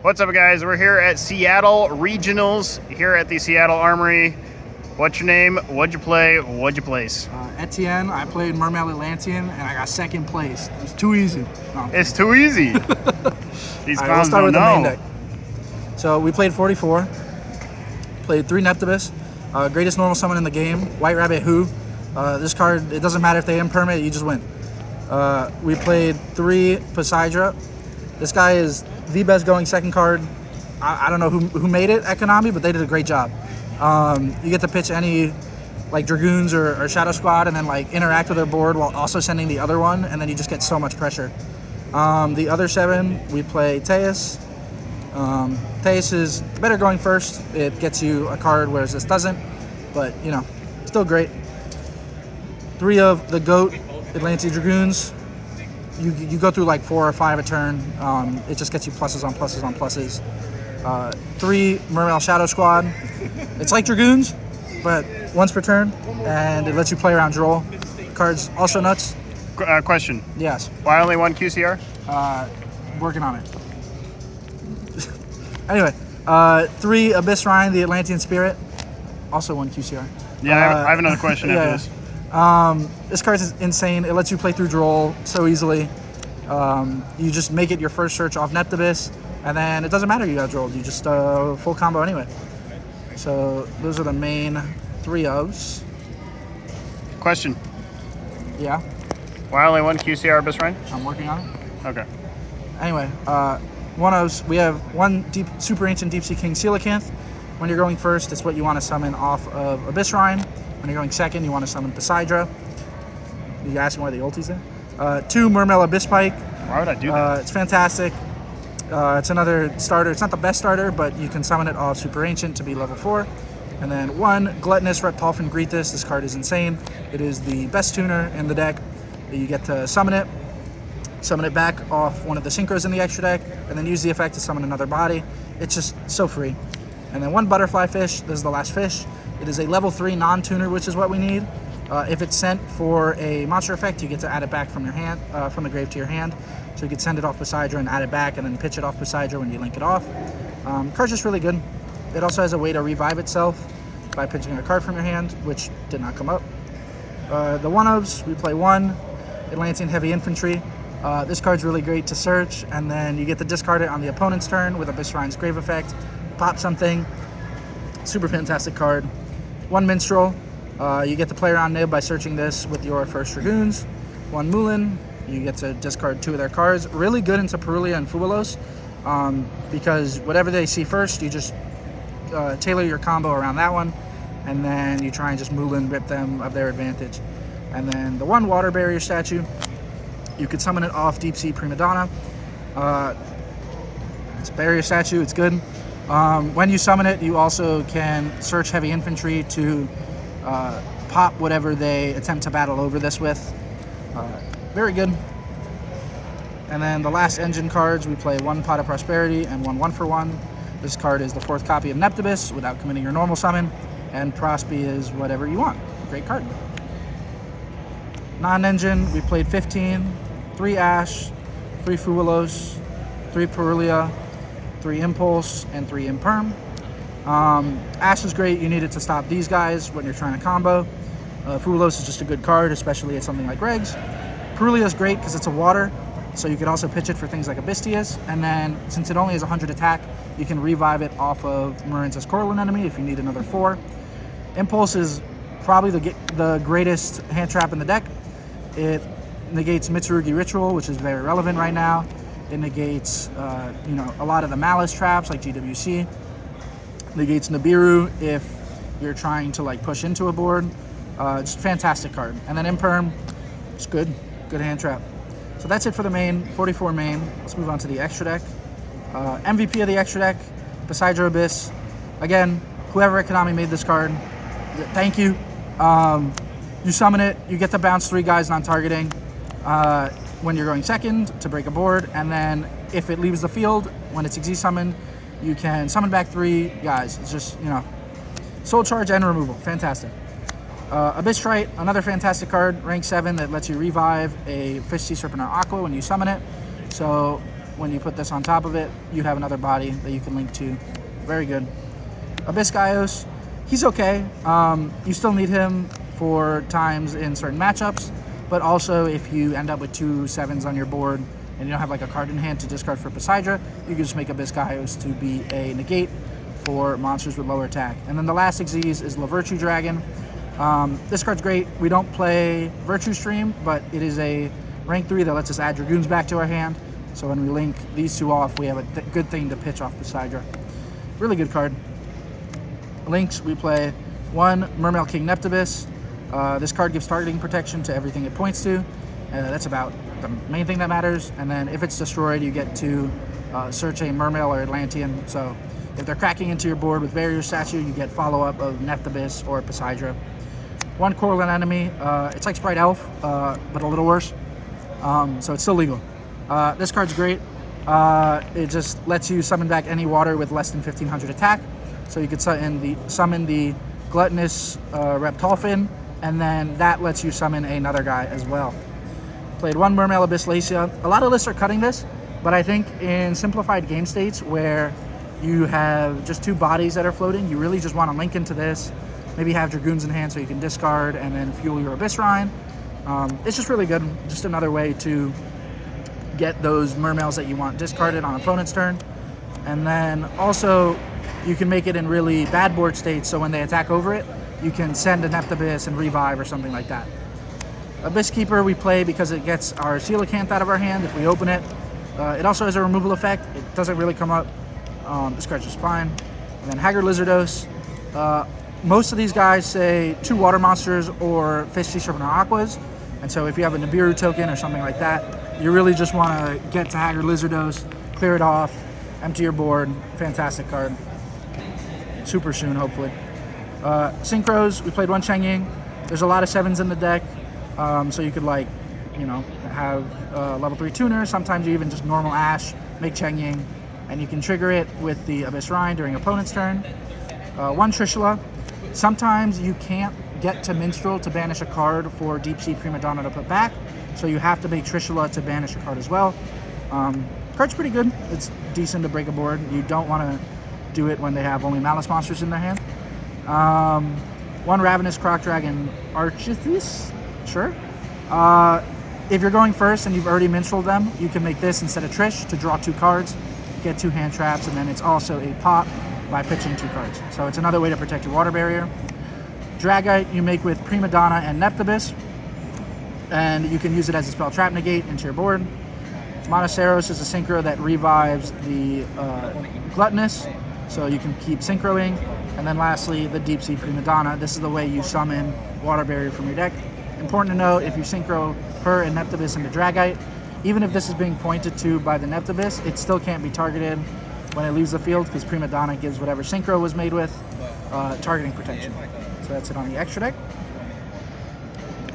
What's up, guys? We're here at Seattle Regionals, here at the Seattle Armory. What's your name? What'd you play? What'd you place? Etienne. I played Mermail Atlantean, and I got second place. It was too easy. No, it's too easy. These right, we'll start with the main deck. So we played 44. Played 3 Neptibus. Greatest normal summon in the game. White Rabbit Who. This card, it doesn't matter if they imperm it, you just win. We played 3 Poseidra. This guy is the best going second card. I don't know who made it at Konami, but they did a great job. You get to pitch any like Dragoons or Shadow Squad and then like interact with their board while also sending the other one, and then you just get so much pressure. The other 7, we play Teus. Teus is better going first. It gets you a card, whereas this doesn't, but you know, still great. 3 of the GOAT Atlantean Dragoons. You go through like 4 or 5 a turn. It just gets you pluses on pluses on pluses. 3 Mermail Shadow Squad. It's like Dragoons, but once per turn, and it lets you play around Droll. Cards also nuts. Question. Yes. Why only 1 QCR? Working on it. Anyway, 3 Abyss Rhine, the Atlantean Spirit. Also 1 QCR. Yeah, I have another question after this. This card is insane. It lets you play through Droll so easily. You just make it your first search off Neptibus, and then it doesn't matter you got Drolled. You just full combo anyway. So those are the main 3 ofs. Question. Yeah? Why only 1 QCR Abyss Rhine? I'm working on it. Okay. Anyway, 1 ofs. We have 1 Super Ancient Deep Sea King Coelacanth. When you're going first, it's what you want to summon off of Abyss Rhine. When you're going second, you want to summon Poseidra. You ask me why the ulti's there. 2 Mermail Abyss Pike. Why would I do that? It's fantastic. It's another starter. It's not the best starter, but you can summon it off Super Ancient to be level 4. And then 1 Gluttonous Reptolfin Greethus. This card is insane. It is the best tuner in the deck. You get to summon it back off one of the synchros in the extra deck, and then use the effect to summon another body. It's just so free. And then 1 Butterfly Fish. This is the last fish. It is a level 3 non-tuner, which is what we need. If it's sent for a monster effect, you get to add it back from your hand, from the grave to your hand. So you could send it off Poseidra and add it back, and then pitch it off Poseidra when you link it off. Card's just really good. It also has a way to revive itself by pitching a card from your hand, which did not come up. The 1 ofs, we play 1 Atlantean Heavy Infantry. This card's really great to search, and then you get to discard it on the opponent's turn with Abyss Rhine's Grave effect. Pop something. Super fantastic card. 1 Minstrel. You get to play around Nib by searching this with your first Dragoons. 1 Mulan. You get to discard 2 of their cards. Really good into Perulia and Fuelos, because whatever they see first, you just tailor your combo around that one, and then you try and just Mulan rip them of their advantage. And then the 1 Water Barrier statue. You could summon it off Deep Sea Prima Donna. It's a barrier statue. It's good. When you summon it, you also can search Heavy Infantry to pop whatever they attempt to battle over this with. Very good. And then the last engine cards, we play 1 Pot of Prosperity and 1 1-for-1. This card is the 4th copy of Neptibus without committing your normal summon, and Prosby is whatever you want. Great card. Non-engine, we played 15, 3 Ash, 3 Fuelos, 3 Perulia, 3 Impulse, and 3 Imperm. Ash is great. You need it to stop these guys when you're trying to combo. Fuelos is just a good card, especially at something like Regs. Perulia is great because it's a water, so you can also pitch it for things like Abystius. And then, since it only has 100 attack, you can revive it off of Marin's Corlin enemy if you need another 4. Impulse is probably the greatest hand trap in the deck. It negates Mitsurugi Ritual, which is very relevant right now. It negates, a lot of the Maliss traps like GWC. Negates Nibiru if you're trying to like push into a board. Just a fantastic card. And then Imperm, it's good hand trap. So that's it for the main, 44 main. Let's move on to the extra deck. MVP of the extra deck, Poseidra Abyss. Again, whoever at Konami made this card, thank you. You summon it, you get to bounce 3 guys non-targeting when you're going second to break a board, and then if it leaves the field, when it's easy summoned, you can summon back 3 guys. It's just, soul charge and removal. Fantastic. Abyss Trite, another fantastic card, rank 7 that lets you revive a Fish Sea Serpent or Aqua when you summon it. So when you put this on top of it, you have another body that you can link to. Very good. Abyss Gaios, he's okay. You still need him for times in certain matchups, but also if you end up with 2 7s on your board and you don't have like a card in hand to discard for Poseidra, you can just make Abyss Gaios to be a negate for monsters with lower attack. And then the last Xyz is La Virtue Dragon. This card's great. We don't play Virtue Stream, but it is a rank 3 that lets us add Dragoons back to our hand. So when we link these 2 off, we have a good thing to pitch off Poseidra. Really good card. Links, we play 1 Mermail King Neptibus. This card gives targeting protection to everything it points to. That's about the main thing that matters. And then if it's destroyed, you get to search a Mermail or Atlantean. So if they're cracking into your board with Barrier Statue, you get follow-up of Neptibus or Poseidra. 1 Coralline enemy. It's like Sprite Elf, but a little worse. So it's still legal. This card's great. It just lets you summon back any water with less than 1500 attack. So you could summon the Gluttonous Reptolfin, and then that lets you summon another guy as well. Played 1 Mermail Abyss Lacia. A lot of lists are cutting this, but I think in simplified game states where you have just 2 bodies that are floating, you really just want to link into this. Maybe have Dragoons in hand so you can discard and then fuel your Abyss Rhine. It's just really good. Just another way to get those Mermails that you want discarded on opponent's turn. And then also you can make it in really bad board states, so when they attack over it, you can send an Neptibus and revive or something like that. Abyss Keeper we play because it gets our Coelacanth out of our hand if we open it. It also has a removal effect. It doesn't really come up. This card's just fine. And then Haggard Lizardos. Most of these guys say 2 water monsters or Fish, Sea Serpent, or Aquas. And so if you have a Nibiru token or something like that, you really just want to get to Haggard Lizardos, clear it off, empty your board. Fantastic card. Super soon, hopefully. Synchros, we played 1 Cheng-Ying. There's a lot of 7s in the deck, so you could have level 3 tuner. Sometimes you even just normal Ash, make Cheng-Ying, and you can trigger it with the Abyss Rhine during opponent's turn. 1 Trishula. Sometimes you can't get to Minstrel to banish a card for Deep Sea Prima Donna to put back, so you have to make Trishula to banish a card as well. Card's pretty good. It's decent to break a board. You don't want to do it when they have only Maliss monsters in their hand. 1 Ravenous Croc Dragon Archithys. Sure. If you're going first and you've already minstreled them, you can make this instead of Trish to draw 2 cards, get 2 hand traps, and then it's also a pop by pitching 2 cards. So it's another way to protect your water barrier. Dragite you make with Prima Donna and Neptibus, and you can use it as a spell trap negate into your board. Monoceros is a synchro that revives the Gluttonous, so you can keep synchroing. And then lastly, the Deep Sea Prima Donna. This is the way you summon water barrier from your deck. Important to note, if you synchro her and Neptibus into Dragite, even if this is being pointed to by the Neptibus, it still can't be targeted when it leaves the field because Prima Donna gives whatever synchro was made with targeting protection. So that's it on the extra deck.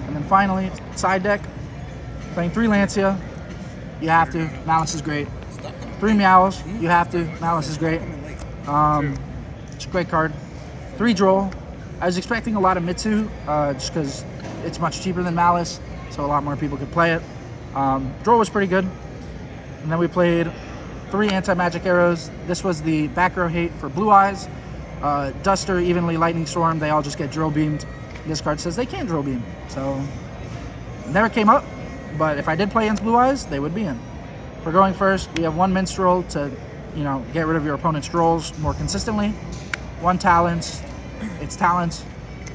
And then finally, side deck, playing 3 Lancia. You have to. Maliss is great. 3 Meows. You have to. Maliss is great. It's a great card. 3 Droll. I was expecting a lot of Mitsu just because it's much cheaper than Maliss, so a lot more people could play it. Droll was pretty good. And then we played 3 Anti-Magic Arrows. This was the back row hate for Blue Eyes. Duster, Evenly, Lightning Storm, they all just get drill beamed. This card says they can't drill beam, so never came up. But if I did play against Blue Eyes, they would be in. For going first, we have 1 Minstrel to, get rid of your opponent's Drolls more consistently. 1 Talents, it's Talents,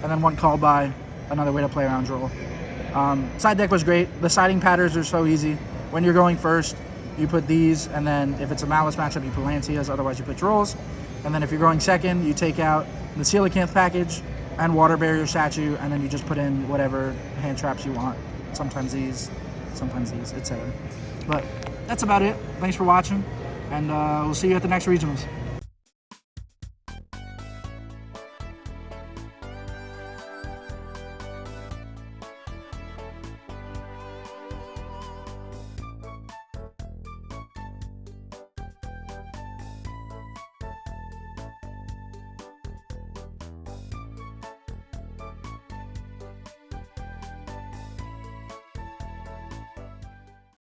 and then 1 Call By, another way to play around Droll. Side deck was great. The siding patterns are so easy. When you're going first, you put these, and then if it's a Maliss matchup, you put Lancias, otherwise you put Drolls. And then if you're going second, you take out the Coelacanth package and Water Barrier Statue, and then you just put in whatever hand traps you want. Sometimes these, etc. But that's about it. Thanks for watching, and we'll see you at the next regionals.